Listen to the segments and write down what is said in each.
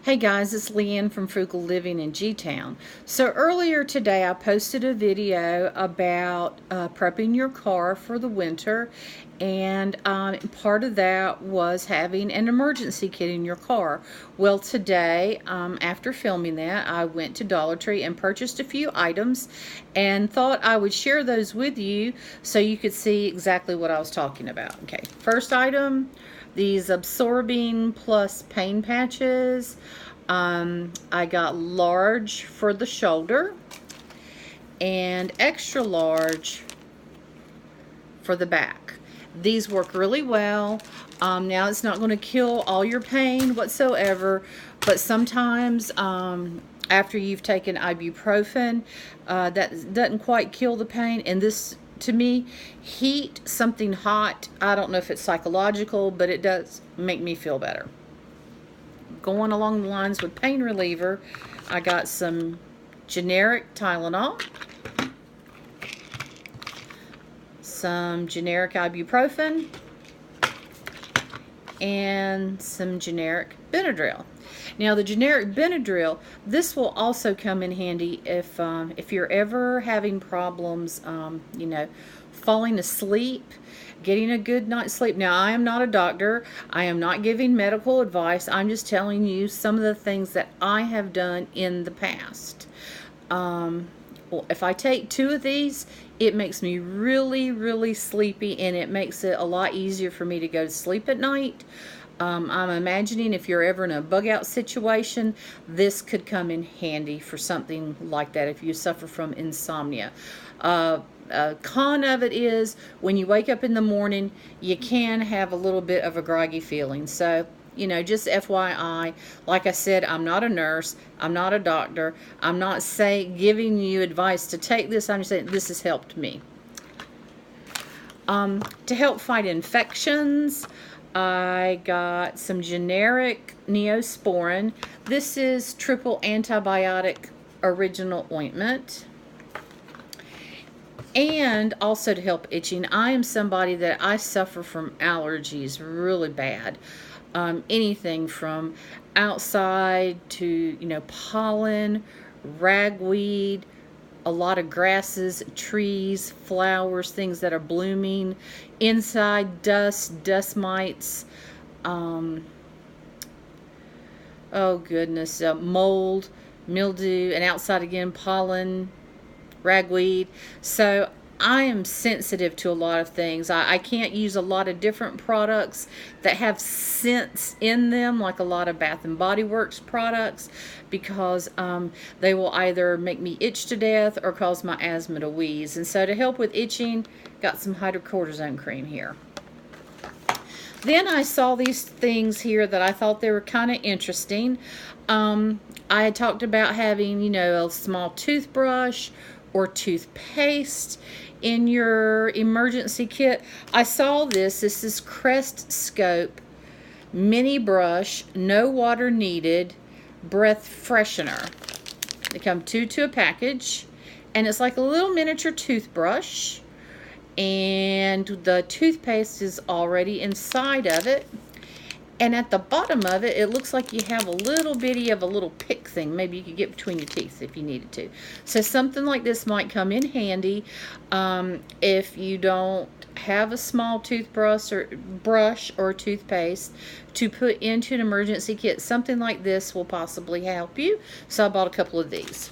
Hey guys, it's Leanne from Frugal Living in G-Town. So earlier today I posted a video about prepping your car for the winter, and part of that was having an emergency kit in your car. Well, today, after filming that, I went to Dollar Tree and purchased a few items and thought I would share those with you so you could see exactly what I was talking about. Okay, first item, these absorbing plus pain patches. I got large for the shoulder and extra large for the back. These work really well. Now it's not going to kill all your pain whatsoever, but sometimes after you've taken ibuprofen, that doesn't quite kill the pain. And this, to me, heat, something hot, I don't know if it's psychological, but it does make me feel better. Going along the lines with pain reliever, I got some generic Tylenol, some generic ibuprofen, and some generic Benadryl. Now the generic Benadryl, this will also come in handy if you're ever having problems, falling asleep, getting a good night's sleep. Now, I am not a doctor. I am not giving medical advice. I'm just telling you some of the things that I have done in the past. Well, if I take 2 of these, it makes me really, really sleepy, and it makes it a lot easier for me to go to sleep at night. I'm imagining if you're ever in a bug out situation, this could come in handy for something like that if you suffer from insomnia. Con of it is when you wake up in the morning, you can have a little bit of a groggy feeling. So, just FYI, like I said, I'm not a nurse. I'm not a doctor. I'm not giving you advice to take this. I'm just saying this has helped me. To help fight infections, I got some generic Neosporin. This is triple antibiotic original ointment. And also to help itching. I am somebody that I suffer from allergies really bad. Anything from outside to, pollen, ragweed, a lot of grasses, trees, flowers, things that are blooming, inside dust mites, oh goodness, mold, mildew, and outside again, pollen, ragweed. So I am sensitive to a lot of things. I can't use a lot of different products that have scents in them, like a lot of Bath and Body Works products, because they will either make me itch to death or cause my asthma to wheeze. And so to help with itching, got some hydrocortisone cream here. Then I saw these things here that I thought they were kind of interesting. I had talked about having, a small toothbrush or toothpaste in your emergency kit. I saw this. This is Crest Scope Mini Brush, no water needed, breath freshener. They come 2 to a package, and it's like a little miniature toothbrush, and the toothpaste is already inside of it. And at the bottom of it, it looks like you have a little bitty of a little pick thing. Maybe you could get between your teeth if you needed to. So something like this might come in handy if you don't have a small toothbrush or toothpaste to put into an emergency kit. Something like this will possibly help you. So I bought a couple of these.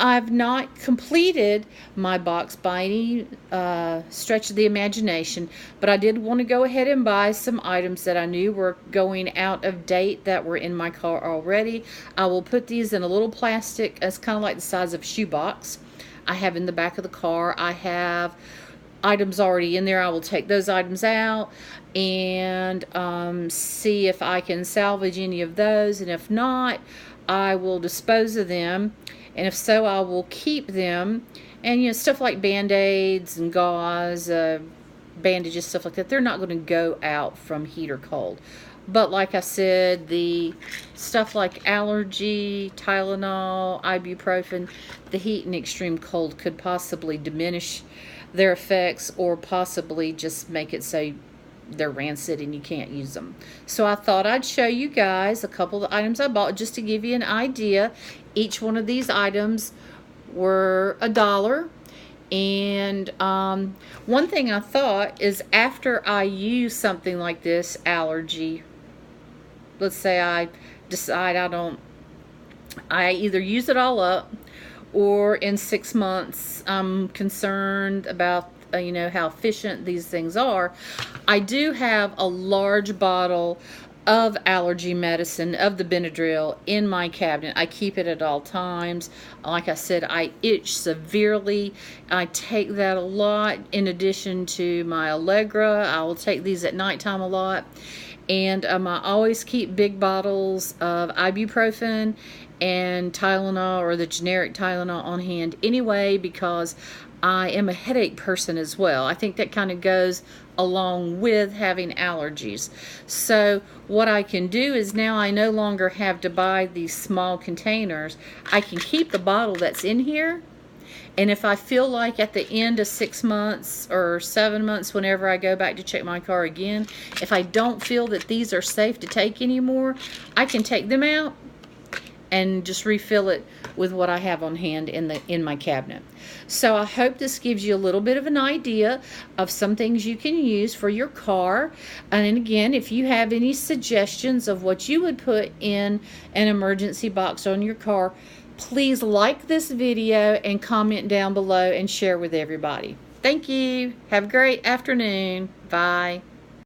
I've not completed my box by any stretch of the imagination, but I did want to go ahead and buy some items that I knew were going out of date that were in my car already. I will put these in a little plastic. It's kind of like the size of a shoebox. I have in the back of the car. I have items already in there. I will take those items out and see if I can salvage any of those, and if not, I will dispose of them. And if so, I will keep them. And, stuff like Band-Aids and gauze, bandages, stuff like that, they're not going to go out from heat or cold. But like I said, the stuff like allergy, Tylenol, ibuprofen, the heat and extreme cold could possibly diminish their effects or possibly just make it so they're rancid and you can't use them. So I thought I'd show you guys a couple of the items I bought just to give you an idea. Each one of these items were $1. And one thing I thought is, after I use something like this allergy, let's say I decide I either use it all up, or in 6 months I'm concerned about how efficient these things are, I do have a large bottle of allergy medicine, of the Benadryl, in my cabinet. I keep it at all times. Like I said, I itch severely. I take that a lot in addition to my Allegra. I will take these at nighttime a lot. And I always keep big bottles of ibuprofen and Tylenol, or the generic Tylenol, on hand anyway, because I am a headache person as well. I think that kind of goes along with having allergies. So what I can do is, now I no longer have to buy these small containers. I can keep the bottle that's in here, and if I feel like at the end of 6 months or 7 months, whenever I go back to check my car again, if I don't feel that these are safe to take anymore, I can take them out and just refill it with what I have on hand in my cabinet. So I hope this gives you a little bit of an idea of some things you can use for your car. And again, if you have any suggestions of what you would put in an emergency box on your car, please like this video and comment down below and share with everybody. Thank you. Have a great afternoon. Bye.